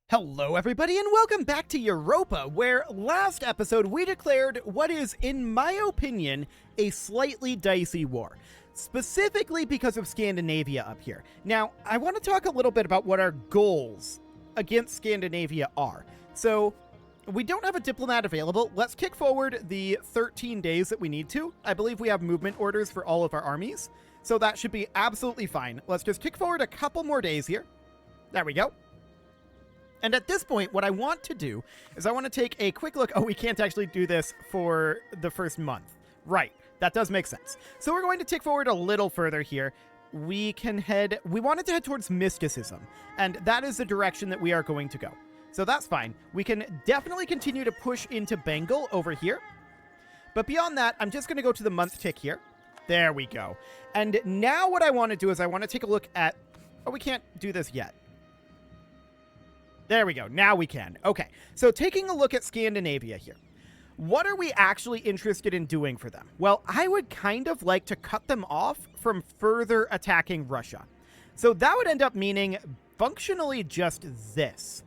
Hello everybody and welcome back to Europa, where last episode we declared what is, in my opinion, a slightly dicey war. Specifically because of Scandinavia up here. Now, I want to talk a little bit about what our goals against Scandinavia are. So, we don't have a diplomat available. Let's kick forward the 13 days that we need to. I believe we have movement orders for all of our armies, so that should be absolutely fine. Let's just kick forward a couple more days here. There we go. And at this point, what I want to do is I want to take a quick look. Oh, we can't actually do this for the first month. Right. That does make sense. So we're going to tick forward a little further here. We wanted to head towards mysticism, and that is the direction that we are going to go. So that's fine. We can definitely continue to push into Bengal over here. But beyond that, I'm just going to go to the month tick here. There we go. And now what I want to do is I want to take a look at... Oh, we can't do this yet. There we go. Now we can. Okay. So taking a look at Scandinavia here. What are we actually interested in doing for them? Well, I would kind of like to cut them off from further attacking Russia. So that would end up meaning functionally just this.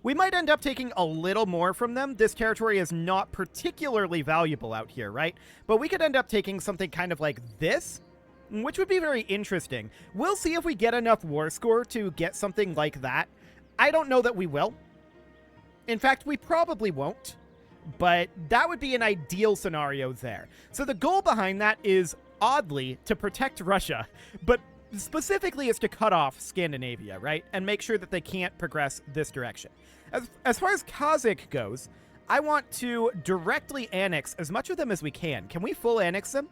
We might end up taking a little more from them. This territory is not particularly valuable out here, right? But we could end up taking something kind of like this, which would be very interesting. We'll see if we get enough war score to get something like that. I don't know that we will. In fact, we probably won't. But that would be an ideal scenario there. So the goal behind that is, oddly, to protect Russia. But specifically is to cut off Scandinavia, right? And make sure that they can't progress this direction. As far as Kazakh goes, I want to directly annex as much of them as we can. Can we full annex them?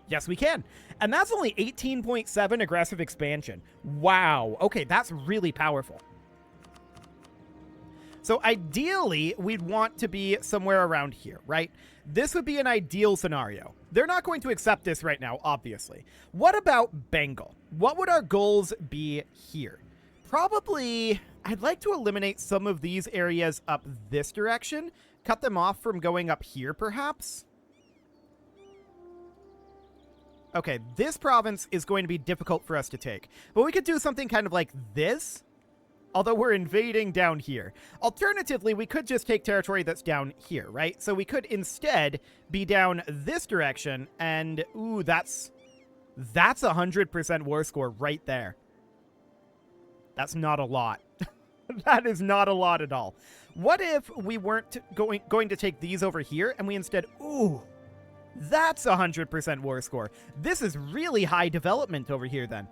Yes, we can. And that's only 18.7 aggressive expansion. Wow. Okay, that's really powerful. So ideally, we'd want to be somewhere around here, right? This would be an ideal scenario. They're not going to accept this right now, obviously. What about Bengal? What would our goals be here? Probably, I'd like to eliminate some of these areas up this direction. Cut them off from going up here, perhaps. Okay, this province is going to be difficult for us to take. But we could do something kind of like this, although we're invading down here. Alternatively, we could just take territory that's down here, right? So we could instead be down this direction, and ooh, that's 100% war score right there. That's not a lot. That is not a lot at all. What if we weren't going to take these over here, and we instead, ooh, that's 100% war score. This is really high development over here, then.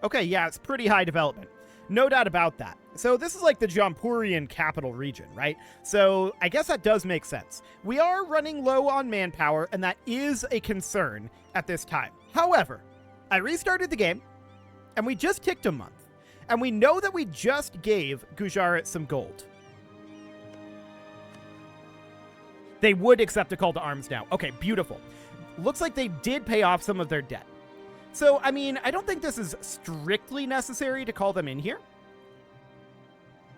Okay, yeah, it's pretty high development. No doubt about that. So this is like the Jampurian capital region, right? So I guess that does make sense. We are running low on manpower, and that is a concern at this time. However, I restarted the game, and we just ticked a month. And we know that we just gave Gujarat some gold. They would accept a call to arms now. Okay, beautiful. Looks like they did pay off some of their debt. So, I mean, I don't think this is strictly necessary to call them in here.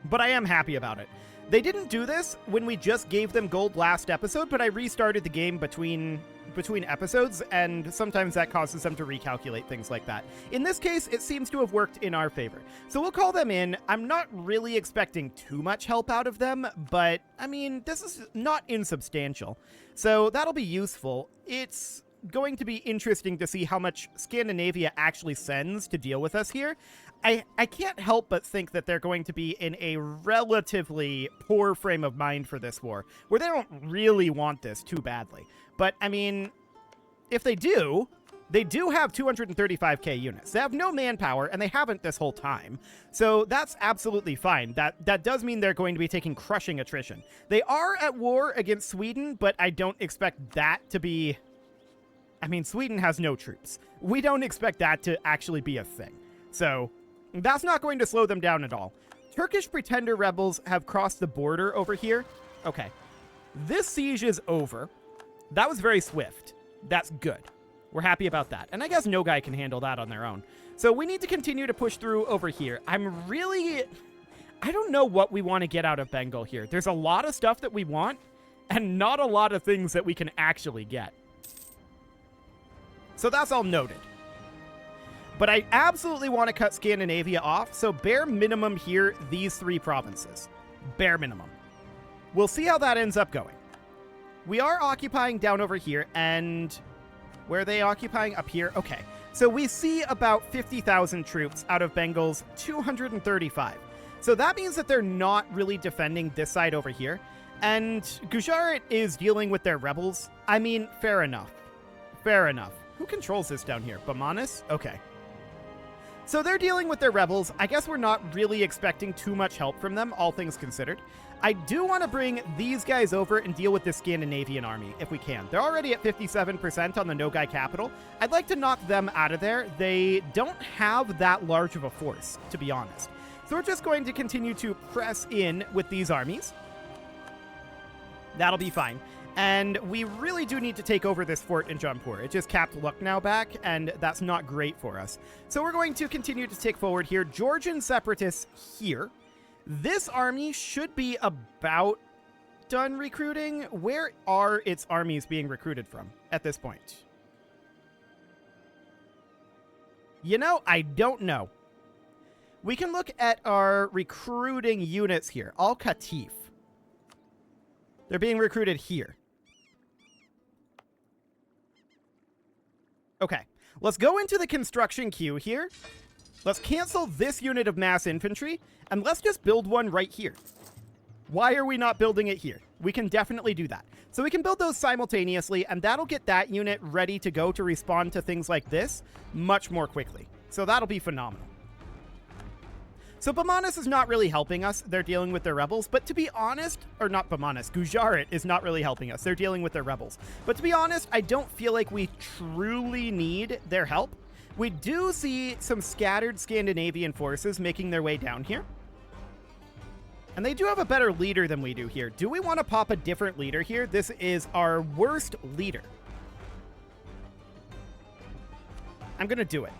But I am happy about it. They didn't do this when we just gave them gold last episode, but I restarted the game between episodes, and sometimes that causes them to recalculate things like that. In this case, it seems to have worked in our favor. So we'll call them in. I'm not really expecting too much help out of them, but, I mean, this is not insubstantial. So that'll be useful. It's going to be interesting to see how much Scandinavia actually sends to deal with us here. I can't help but think that they're going to be in a relatively poor frame of mind for this war, where they don't really want this too badly. But, I mean, if they do have 235k units. They have no manpower, and they haven't this whole time. So that's absolutely fine. That does mean they're going to be taking crushing attrition. They are at war against Sweden, but I don't expect that to be... I mean, Sweden has no troops. We don't expect that to actually be a thing. So that's not going to slow them down at all. Turkish pretender rebels have crossed the border over here. Okay. This siege is over. That was very swift. That's good. We're happy about that. And I guess no guy can handle that on their own. So we need to continue to push through over here. I don't know what we want to get out of Bengal here. There's a lot of stuff that we want, and not a lot of things that we can actually get. So that's all noted. But I absolutely want to cut Scandinavia off, so bare minimum here, these 3 provinces. Bare minimum. We'll see how that ends up going. We are occupying down over here, and where are they occupying? Up here? Okay. So we see about 50,000 troops out of Bengal's 235. So that means that they're not really defending this side over here. And Gujarat is dealing with their rebels. I mean, fair enough. Fair enough. Who controls this down here? Bamanas? Okay. So they're dealing with their rebels. I guess we're not really expecting too much help from them, all things considered. I do want to bring these guys over and deal with the Scandinavian army, if we can. They're already at 57% on the Nogai capital. I'd like to knock them out of there. They don't have that large of a force, to be honest. So we're just going to continue to press in with these armies. That'll be fine. And we really do need to take over this fort in Jaunpur. It just capped Lucknow back, and that's not great for us. So we're going to continue to take forward here. Georgian separatists here. This army should be about done recruiting. Where are its armies being recruited from at this point? You know, I don't know. We can look at our recruiting units here. Al-Qatif. They're being recruited here. Okay, let's go into the construction queue here. Let's cancel this unit of mass infantry, and let's just build one right here. Why are we not building it here? We can definitely do that. So we can build those simultaneously, and that'll get that unit ready to go to respond to things like this much more quickly. So that'll be phenomenal. So Bamanas is not really helping us. They're dealing with their rebels. But to be honest, or not Bamanas, Gujarat is not really helping us. They're dealing with their rebels. But to be honest, I don't feel like we truly need their help. We do see some scattered Scandinavian forces making their way down here. And they do have a better leader than we do here. Do we want to pop a different leader here? This is our worst leader. I'm going to do it.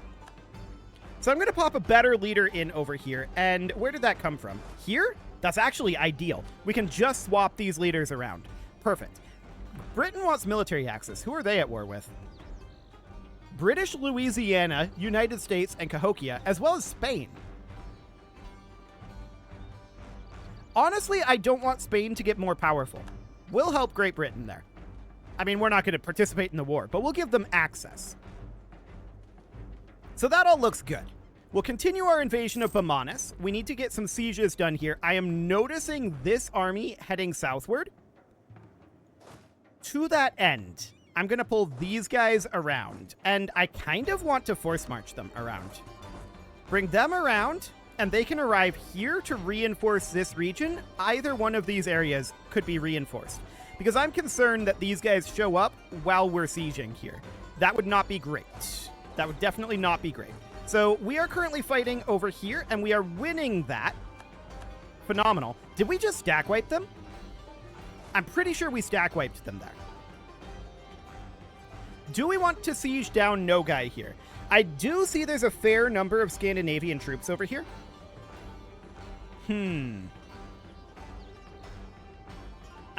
So I'm going to pop a better leader in over here. And where did that come from? Here? That's actually ideal. We can just swap these leaders around. Perfect. Britain wants military access. Who are they at war with? British Louisiana, United States, and Cahokia, as well as Spain. Honestly, I don't want Spain to get more powerful. We'll help Great Britain there. I mean, we're not going to participate in the war, but we'll give them access. So that all looks good. We'll continue our invasion of Bamanas. We need to get some sieges done here. I am noticing this army heading southward. To that end, I'm going to pull these guys around. And I kind of want to force march them around. Bring them around, and they can arrive here to reinforce this region. Either one of these areas could be reinforced. Because I'm concerned that these guys show up while we're sieging here. That would not be great. That would definitely not be great. So we are currently fighting over here, and we are winning that. Phenomenal. Did we just stack wipe them? I'm pretty sure we stack wiped them there. Do we want to siege down Nogai here? I do see there's a fair number of Scandinavian troops over here. I'm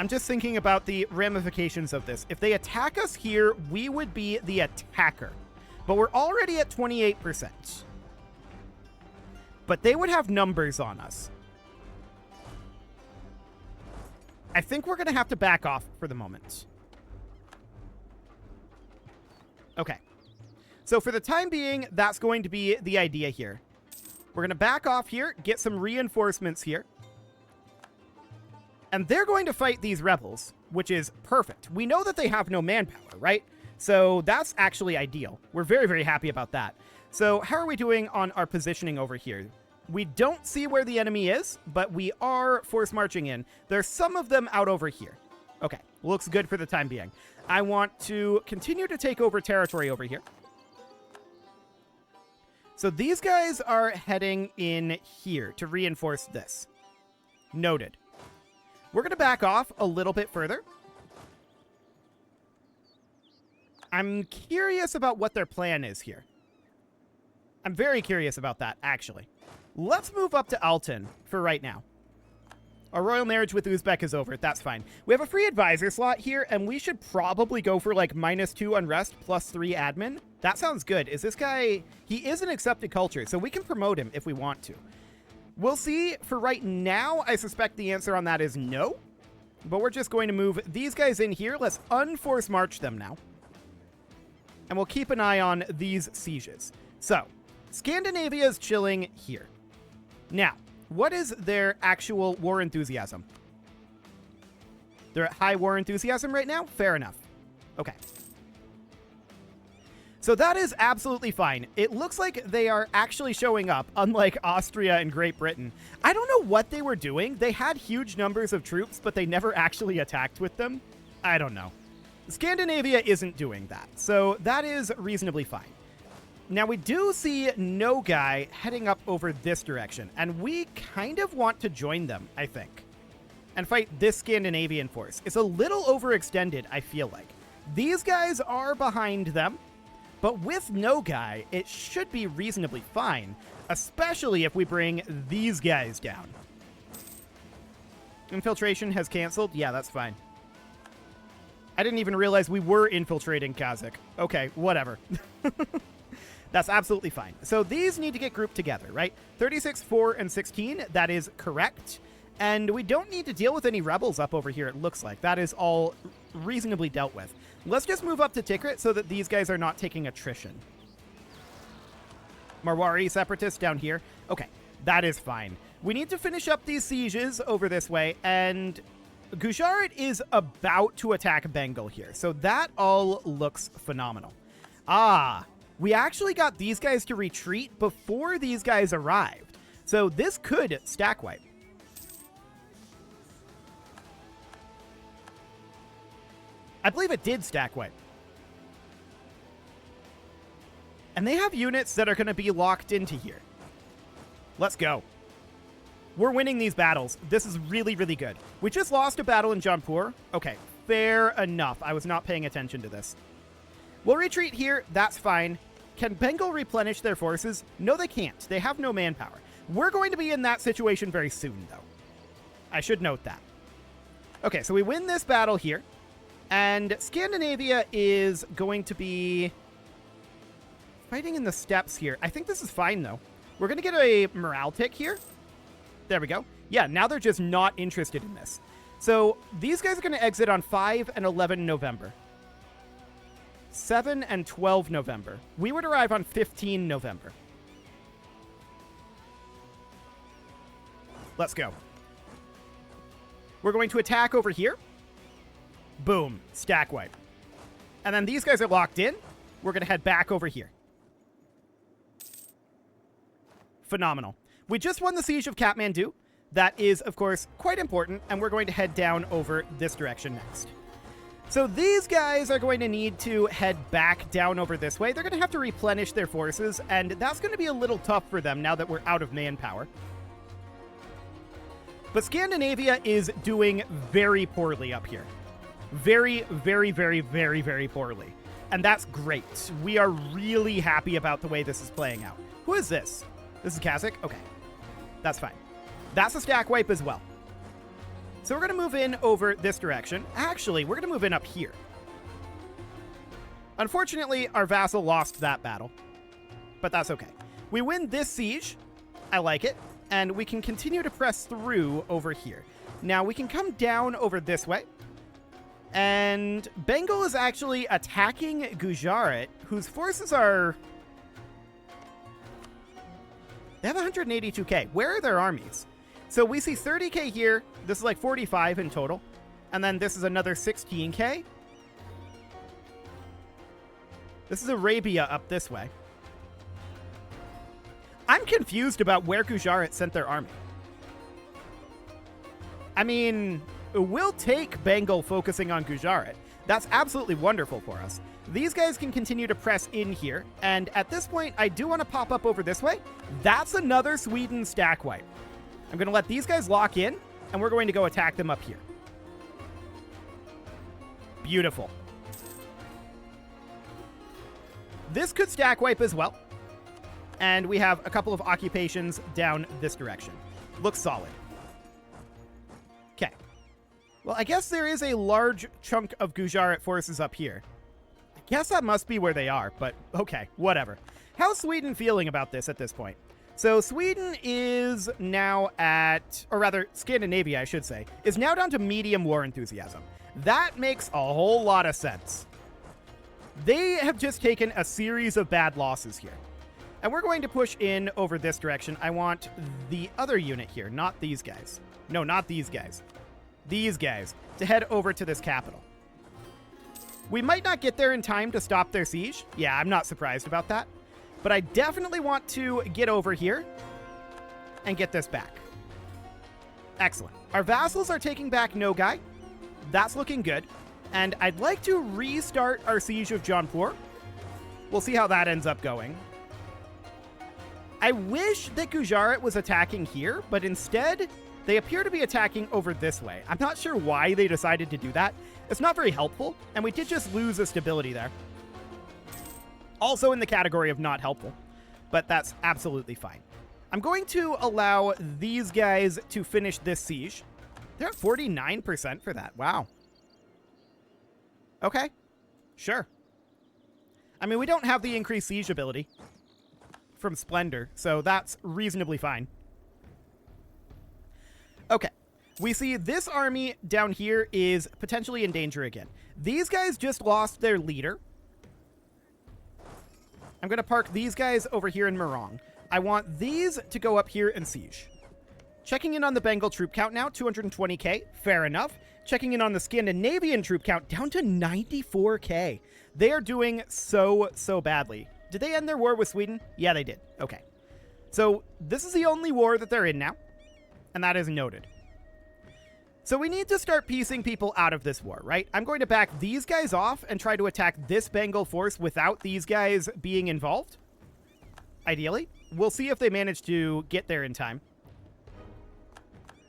just thinking about the ramifications of this. If they attack us here, we would be the attacker. But we're already at 28%. But they would have numbers on us. I think we're going to have to back off for the moment. Okay. So for the time being, that's going to be the idea here. We're going to back off here, get some reinforcements here. And they're going to fight these rebels, which is perfect. We know that they have no manpower, right? So that's actually ideal. We're very, very happy about that. So how are we doing on our positioning over here? We don't see where the enemy is, but we are force marching in. There's some of them out over here. Okay, looks good for the time being. I want to continue to take over territory over here. So these guys are heading in here to reinforce this. Noted. We're going to back off a little bit further. I'm curious about what their plan is here. I'm very curious about that, actually. Let's move up to Alton for right now. Our royal marriage with Uzbek is over. That's fine. We have a free advisor slot here, and we should probably go for like -2 unrest, +3 admin. That sounds good. Is this guy... He is an accepted culture, so we can promote him if we want to. We'll see. For right now, I suspect the answer on that is no. But we're just going to move these guys in here. Let's unforce march them now. And we'll keep an eye on these sieges. So, Scandinavia is chilling here. Now, what is their actual war enthusiasm? They're at high war enthusiasm right now? Fair enough. Okay. So that is absolutely fine. It looks like they are actually showing up, unlike Austria and Great Britain. I don't know what they were doing. They had huge numbers of troops, but they never actually attacked with them. I don't know. Scandinavia isn't doing that, so that is reasonably fine. Now, we do see Nogai heading up over this direction, and we kind of want to join them, I think, and fight this Scandinavian force. It's a little overextended, I feel like. These guys are behind them, but with Nogai, it should be reasonably fine, especially if we bring these guys down. Infiltration has canceled? Yeah, that's fine. I didn't even realize we were infiltrating Kazakh. Okay, whatever. That's absolutely fine. So these need to get grouped together, right? 36, 4, and 16, that is correct. And we don't need to deal with any rebels up over here, it looks like. That is all reasonably dealt with. Let's just move up to Tikrit so that these guys are not taking attrition. Marwari separatists down here. Okay, that is fine. We need to finish up these sieges over this way, and Gujarat is about to attack Bengal here. So that all looks phenomenal. Ah, we actually got these guys to retreat before these guys arrived. So this could stack wipe. I believe it did stack wipe. And they have units that are going to be locked into here. Let's go. We're winning these battles. This is really, really good. We just lost a battle in Jaunpur. Okay, fair enough. I was not paying attention to this. We'll retreat here. That's fine. Can Bengal replenish their forces? No, they can't. They have no manpower. We're going to be in that situation very soon, though. I should note that. Okay, so we win this battle here. And Scandinavia is going to be fighting in the steppes here. I think this is fine, though. We're going to get a morale tick here. There we go. Yeah, now they're just not interested in this. So these guys are going to exit on 5 and 11 November. 7 and 12 November. We would arrive on 15 November. Let's go. We're going to attack over here. Boom. Stack wipe. And then these guys are locked in. We're going to head back over here. Phenomenal. We just won the siege of Kathmandu. That is, of course, quite important. And we're going to head down over this direction next. So these guys are going to need to head back down over this way. They're going to have to replenish their forces, and that's going to be a little tough for them now that we're out of manpower. But Scandinavia is doing very poorly up here. Very, very, very, very, very poorly. And that's great. We are really happy about the way this is playing out. Who is this? This is Kazakh? Okay. That's fine. That's a stack wipe as well. So we're going to move in over this direction. Actually, we're going to move in up here. Unfortunately, our vassal lost that battle. But that's okay. We win this siege. I like it. And we can continue to press through over here. Now, we can come down over this way. And Bengal is actually attacking Gujarat, whose forces are... They have 182k. Where are their armies? So we see 30k here. This is like 45 in total. And then this is another 16k. This is Arabia up this way. I'm confused about where Gujarat sent their army. I mean, we'll take Bengal focusing on Gujarat. That's absolutely wonderful for us. These guys can continue to press in here. And at this point, I do want to pop up over this way. That's another Sweden stack wipe. I'm going to let these guys lock in, and we're going to go attack them up here. Beautiful. This could stack wipe as well. And we have a couple of occupations down this direction. Looks solid. Well, I guess there is a large chunk of Gujarat forces up here. I guess that must be where they are, but okay, whatever. How's Sweden feeling about this at this point? So Sweden is now at, or rather Scandinavia, I should say, is now down to medium war enthusiasm. That makes a whole lot of sense. They have just taken a series of bad losses here. And we're going to push in over this direction. I want the other unit here, not these guys. No, not these guys. These guys to head over to this capital. We might not get there in time to stop their siege. Yeah, I'm not surprised about that. But I definitely want to get over here and get this back. Excellent. Our vassals are taking back Nogai. That's looking good. And I'd like to restart our siege of Jaunpur. We'll see how that ends up going. I wish that Gujarat was attacking here, but instead, they appear to be attacking over this way. I'm not sure why they decided to do that. It's not very helpful, and we did just lose a stability there. Also in the category of not helpful, but that's absolutely fine. I'm going to allow these guys to finish this siege. They're at 49% for that. Wow. Okay. Sure. I mean, we don't have the increased siege ability from Splendor, so that's reasonably fine. Okay. We see this army down here is potentially in danger again. These guys just lost their leader. I'm going to park these guys over here in Morong. I want these to go up here and siege. Checking in on the Bengal troop count now, 220k. Fair enough. Checking in on the Scandinavian troop count, down to 94k. They are doing so badly. Did they end their war with Sweden? Yeah, they did. Okay. So this is the only war that they're in now, and that is noted. So we need to start piecing people out of this war, right? I'm going to back these guys off and try to attack this Bengal force without these guys being involved. Ideally. We'll see if they manage to get there in time.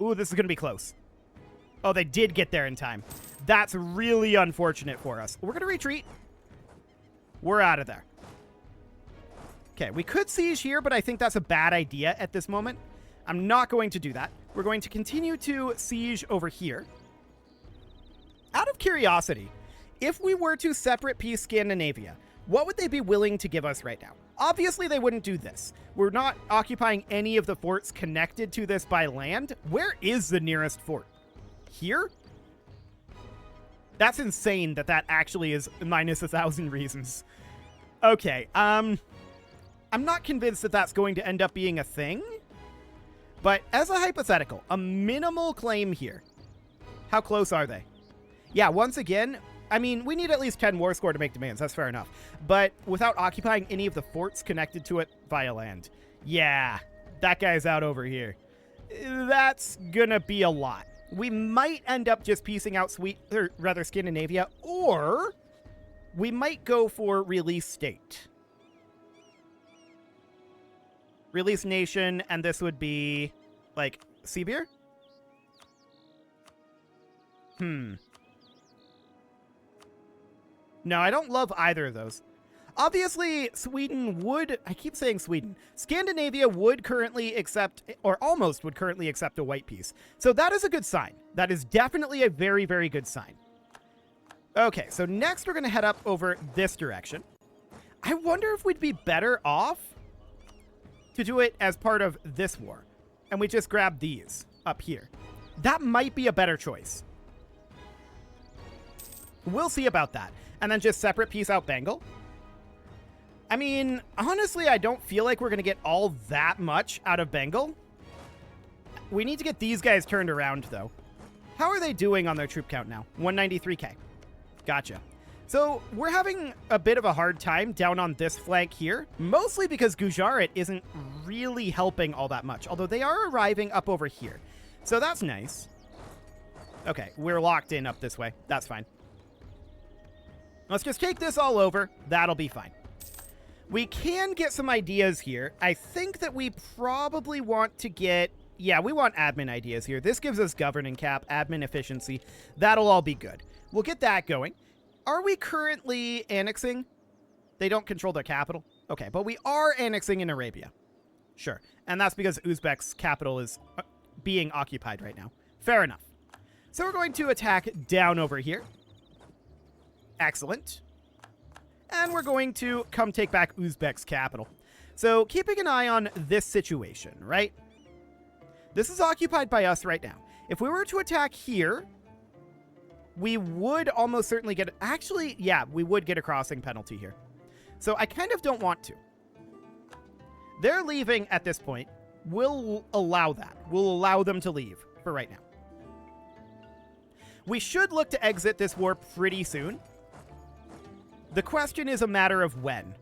Ooh, this is going to be close. Oh, they did get there in time. That's really unfortunate for us. We're going to retreat. We're out of there. Okay, we could siege here, but I think that's a bad idea at this moment. I'm not going to do that. We're going to continue to siege over here. Out of curiosity, if we were to separate piece Scandinavia, what would they be willing to give us right now? Obviously, they wouldn't do this. We're not occupying any of the forts connected to this by land. Where is the nearest fort? Here? That's insane that that actually is minus 1,000 reasons. Okay, I'm not convinced that that's going to end up being a thing. But as a hypothetical, a minimal claim here. How close are they? Yeah, once again, I mean, we need at least 10 war score to make demands. That's fair enough. But without occupying any of the forts connected to it via land. Yeah, that guy's out over here. That's gonna be a lot. We might end up just piecing out Scandinavia, or we might go for release state. Release nation, and this would be, like, Sibir? No, I don't love either of those. Obviously, Sweden would, I keep saying Sweden, Scandinavia would currently accept, or almost would currently accept a white piece. So that is a good sign. That is definitely a very, very good sign. Okay, so next we're going to head up over this direction. I wonder if we'd be better off to do it as part of this war. And we just grab these up here. That might be a better choice. We'll see about that. And then just separate piece out Bengal. I mean, honestly, I don't feel like we're going to get all that much out of Bengal. We need to get these guys turned around, though. How are they doing on their troop count now? 193k. Gotcha. So we're having a bit of a hard time down on this flank here, mostly because Gujarat isn't really helping all that much, although they are arriving up over here. So that's nice. Okay, we're locked in up this way. That's fine. Let's just take this all over. That'll be fine. We can get some ideas here. I think that we probably want to get... Yeah, we want admin ideas here. This gives us governing cap, admin efficiency. That'll all be good. We'll get that going. Are we currently annexing? They don't control their capital. Okay, but we are annexing in Arabia. Sure. And that's because Uzbek's capital is being occupied right now. Fair enough. So we're going to attack down over here. Excellent. And we're going to come take back Uzbek's capital. So keeping an eye on this situation, right? This is occupied by us right now. If we were to attack here, we would almost certainly get... Actually, yeah, we would get a crossing penalty here. So I kind of don't want to. They're leaving at this point. We'll allow that. We'll allow them to leave for right now. We should look to exit this war pretty soon. The question is a matter of when.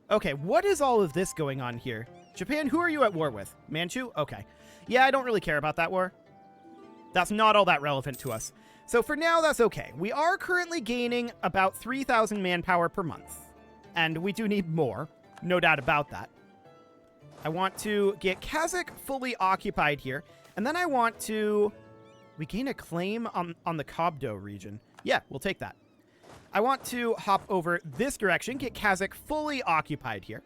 Okay, what is all of this going on here? Japan, who are you at war with? Manchu? Okay. Yeah, I don't really care about that war. That's not all that relevant to us. So for now, that's okay. We are currently gaining about 3,000 manpower per month. And we do need more. No doubt about that. I want to get Kazakh fully occupied here. And then I want to... We gain a claim on the Kobdo region. Yeah, we'll take that. I want to hop over this direction, get Kazakh fully occupied here.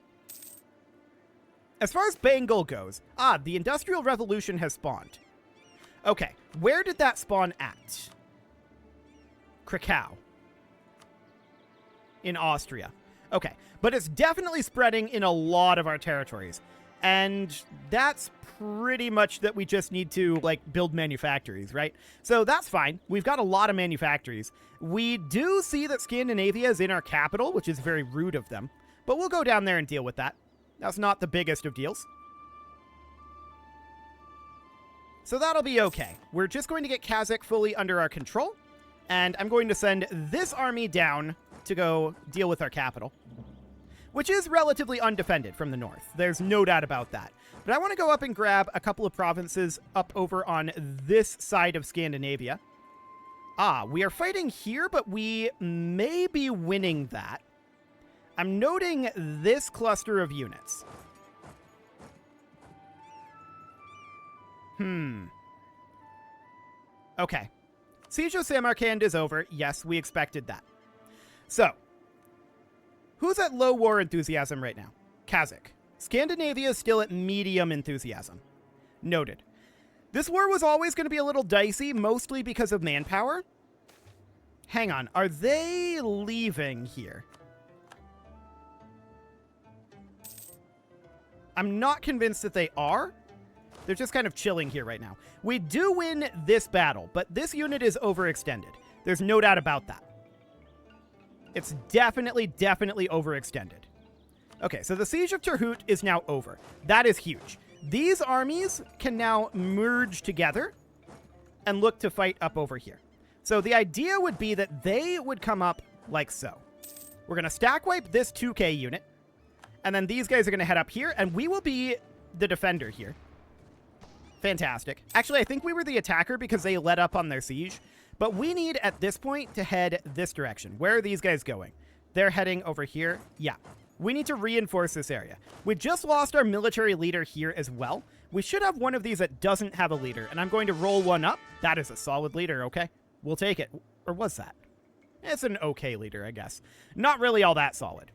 As far as Bengal goes, the Industrial Revolution has spawned. Okay, where did that spawn at? Krakow. In Austria. Okay, but it's definitely spreading in a lot of our territories. And that's pretty much that we just need to, like, build manufactories, right? So that's fine. We've got a lot of manufactories. We do see that Scandinavia is in our capital, which is very rude of them. But we'll go down there and deal with that. That's not the biggest of deals. So that'll be okay. We're just going to get Kazakh fully under our control. And I'm going to send this army down to go deal with our capital, which is relatively undefended from the north. There's no doubt about that. But I want to go up and grab a couple of provinces up over on this side of Scandinavia. We are fighting here, but we may be winning that. I'm noting this cluster of units. Okay. Siege of Samarkand is over. Yes, we expected that. So, who's at low war enthusiasm right now? Kazakh. Scandinavia is still at medium enthusiasm. Noted. This war was always going to be a little dicey, mostly because of manpower. Hang on, are they leaving here? I'm not convinced that they are. They're just kind of chilling here right now. We do win this battle, but this unit is overextended. There's no doubt about that. It's definitely overextended. Okay, so the Siege of Terhut is now over. That is huge. These armies can now merge together and look to fight up over here. So the idea would be that they would come up like so. We're going to stack wipe this 2K unit, and then these guys are going to head up here, and we will be the defender here. Fantastic. Actually, I think we were the attacker because they let up on their siege. But we need, at this point, to head this direction. Where are these guys going? They're heading over here. Yeah. We need to reinforce this area. We just lost our military leader here as well. We should have one of these that doesn't have a leader. And I'm going to roll one up. That is a solid leader, okay? We'll take it. Or was that? It's an okay leader, I guess. Not really all that solid.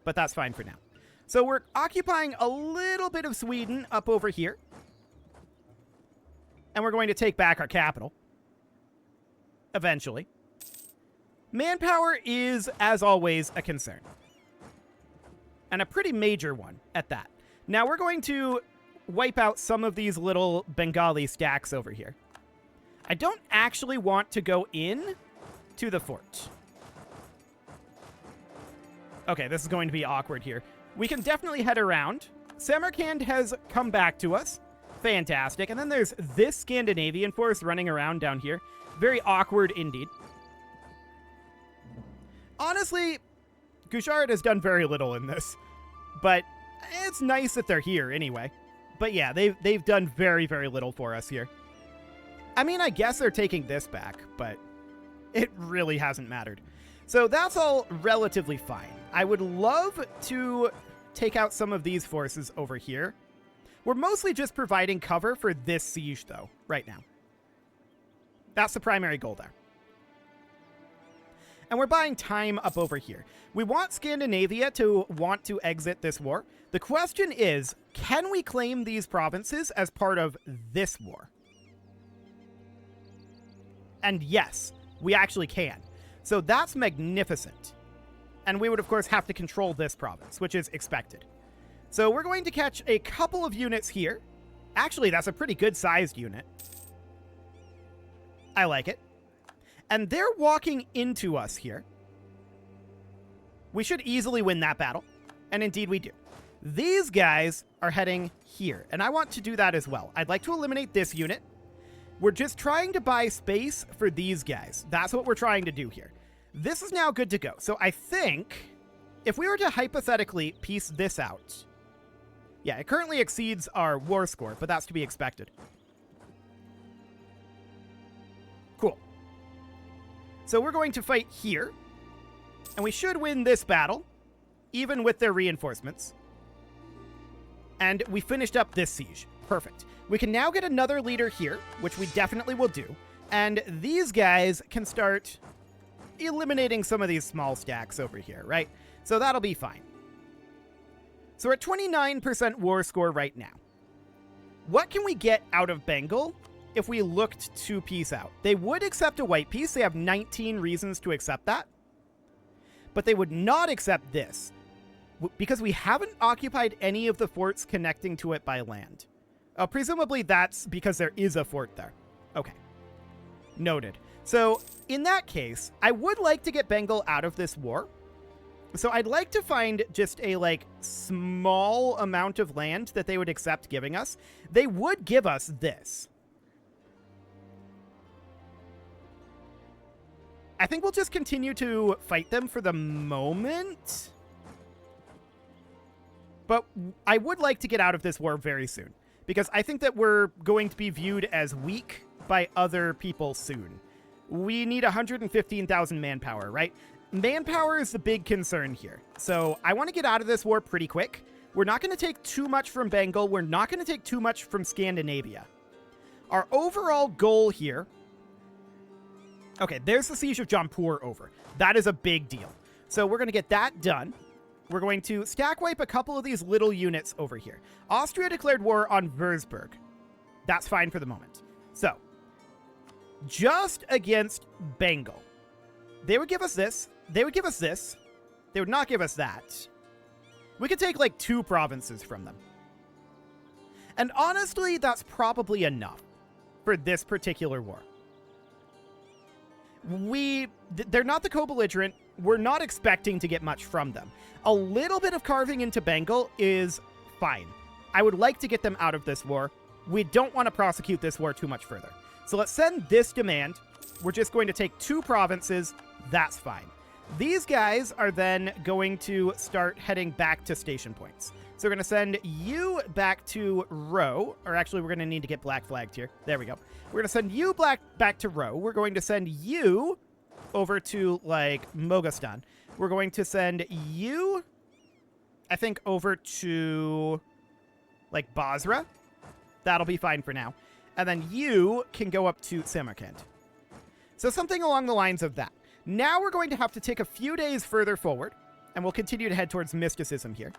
But that's fine for now. So we're occupying a little bit of Sweden up over here. And we're going to take back our capital. Eventually. Manpower is, as always, a concern. And a pretty major one at that. Now we're going to wipe out some of these little Bengali stacks over here. I don't actually want to go in to the fort. Okay, this is going to be awkward here. We can definitely head around. Samarkand has come back to us. Fantastic. And then there's this Scandinavian force running around down here. Very awkward indeed. Honestly, Gujarat has done very little in this. But it's nice that they're here anyway. But yeah, they've done very little for us here. I mean, I guess they're taking this back, but it really hasn't mattered. So that's all relatively fine. I would love to take out some of these forces over here. We're mostly just providing cover for this siege, though, right now. That's the primary goal there. And we're buying time up over here. We want Scandinavia to want to exit this war. The question is, can we claim these provinces as part of this war? And yes, we actually can. So that's magnificent. And we would, of course, have to control this province, which is expected. So we're going to catch a couple of units here. Actually, that's a pretty good-sized unit. I like it. And they're walking into us here. We should easily win that battle. And indeed we do. These guys are heading here. And I want to do that as well. I'd like to eliminate this unit. We're just trying to buy space for these guys. That's what we're trying to do here. This is now good to go. So I think if we were to hypothetically piece this out... Yeah, it currently exceeds our war score, but that's to be expected. Cool. So we're going to fight here. And we should win this battle, even with their reinforcements. And we finished up this siege. Perfect. We can now get another leader here, which we definitely will do. And these guys can start eliminating some of these small stacks over here, right? So that'll be fine. So we're at 29% war score right now. What can we get out of Bengal if we looked to peace out? They would accept a white peace. They have 19 reasons to accept that. But they would not accept this because we haven't occupied any of the forts connecting to it by land. Presumably that's because there is a fort there. Okay. Noted. So in that case, I would like to get Bengal out of this war. So I'd like to find just a, small amount of land that they would accept giving us. They would give us this. I think we'll just continue to fight them for the moment. But I would like to get out of this war very soon, because I think that we're going to be viewed as weak by other people soon. We need 115,000 manpower, right? Manpower is the big concern here. So I want to get out of this war pretty quick. We're not going to take too much from Bengal. We're not going to take too much from Scandinavia. Our overall goal here... Okay, there's the Siege of Jaunpur over. That is a big deal. So we're going to get that done. We're going to stack wipe a couple of these little units over here. Austria declared war on Würzburg. That's fine for the moment. So, just against Bengal. They would give us this. They would give us this. They would not give us that. We could take, 2 provinces from them. And honestly, that's probably enough for this particular war. They're not the co-belligerent. We're not expecting to get much from them. A little bit of carving into Bengal is fine. I would like to get them out of this war. We don't want to prosecute this war too much further. So let's send this demand. We're just going to take 2 provinces. That's fine. These guys are then going to start heading back to station points. So we're going to send you back to Row. Or actually, we're going to need to get black flagged here. There we go. We're going to send you back to Row. We're going to send you over to, Moghastan. We're going to send you, I think, over to, Basra. That'll be fine for now. And then you can go up to Samarkand. So something along the lines of that. Now we're going to have to take a few days further forward, and we'll continue to head towards mysticism here.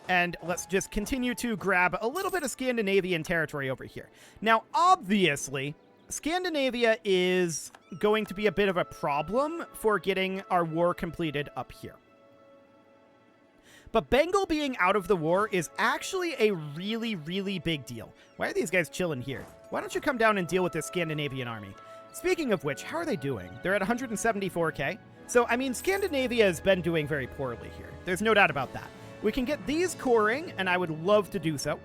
And let's just continue to grab a little bit of Scandinavian territory over here. Now, obviously, Scandinavia is going to be a bit of a problem for getting our war completed up here. But Bengal being out of the war is actually a really, really big deal. Why are these guys chilling here? Why don't you come down and deal with this Scandinavian army? Speaking of which, how are they doing? They're at 174k. So, I mean, Scandinavia has been doing very poorly here. There's no doubt about that. We can get these coring, and I would love to do so.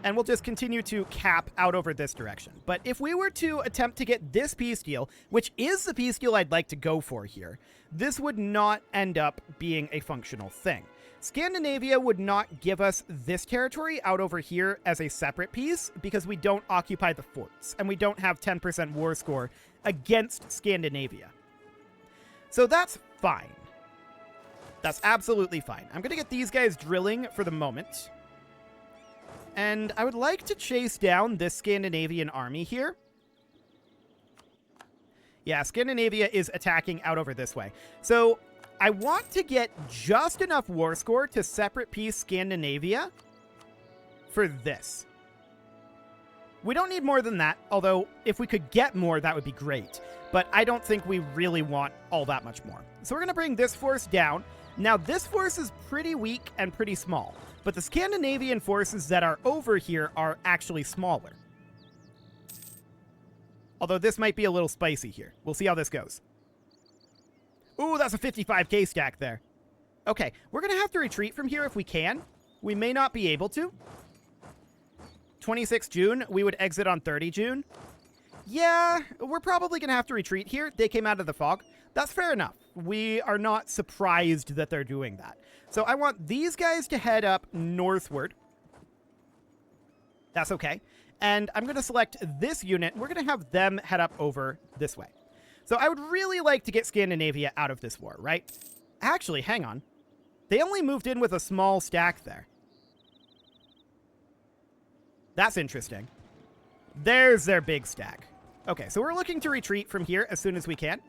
And we'll just continue to cap out over this direction. But if we were to attempt to get this peace deal, which is the peace deal I'd like to go for here, this would not end up being a functional thing. Scandinavia would not give us this territory out over here as a separate piece because we don't occupy the forts, and we don't have 10% war score against Scandinavia. So that's fine. That's absolutely fine. I'm going to get these guys drilling for the moment. And I would like to chase down this Scandinavian army here. Yeah, Scandinavia is attacking out over this way. So I want to get just enough war score to separate piece Scandinavia for this. We don't need more than that, although if we could get more, that would be great. But I don't think we really want all that much more. So we're going to bring this force down. Now, this force is pretty weak and pretty small, but the Scandinavian forces that are over here are actually smaller. Although this might be a little spicy here. We'll see how this goes. Ooh, that's a 55k stack there. Okay, we're going to have to retreat from here if we can. We may not be able to. 26 June, we would exit on 30 June. Yeah, we're probably going to have to retreat here. They came out of the fog. That's fair enough. We are not surprised that they're doing that. So I want these guys to head up northward. That's okay. And I'm going to select this unit. We're going to have them head up over this way. So I would really like to get Scandinavia out of this war, right? Actually, hang on. They only moved in with a small stack there. That's interesting. There's their big stack. Okay, so we're looking to retreat from here as soon as we can.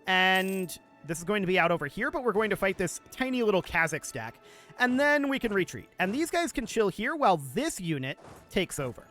And this is going to be out over here, but we're going to fight this tiny little Kazakh stack. And then we can retreat. And these guys can chill here while this unit takes over.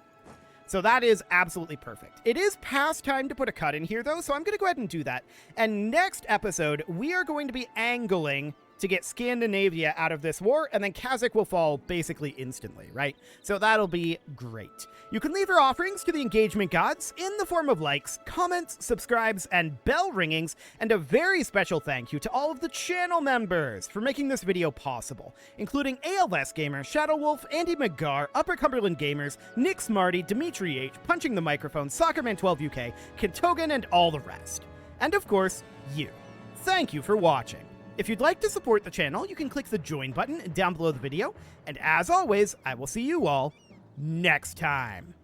So that is absolutely perfect. It is past time to put a cut in here, though, so I'm going to go ahead and do that. And next episode, we are going to be angling to get Scandinavia out of this war, and then Kazakh will fall basically instantly, right? So that'll be great. You can leave your offerings to the engagement gods in the form of likes, comments, subscribes, and bell ringings, and a very special thank you to all of the channel members for making this video possible, including ALS Gamer, Shadow Wolf, Andy McGar, Upper Cumberland Gamers, Nick Smarty, Dimitri H, Punching the Microphone, Soccerman12 UK, Kentogan, and all the rest. And of course, you. Thank you for watching. If you'd like to support the channel, you can click the join button down below the video. And as always, I will see you all next time.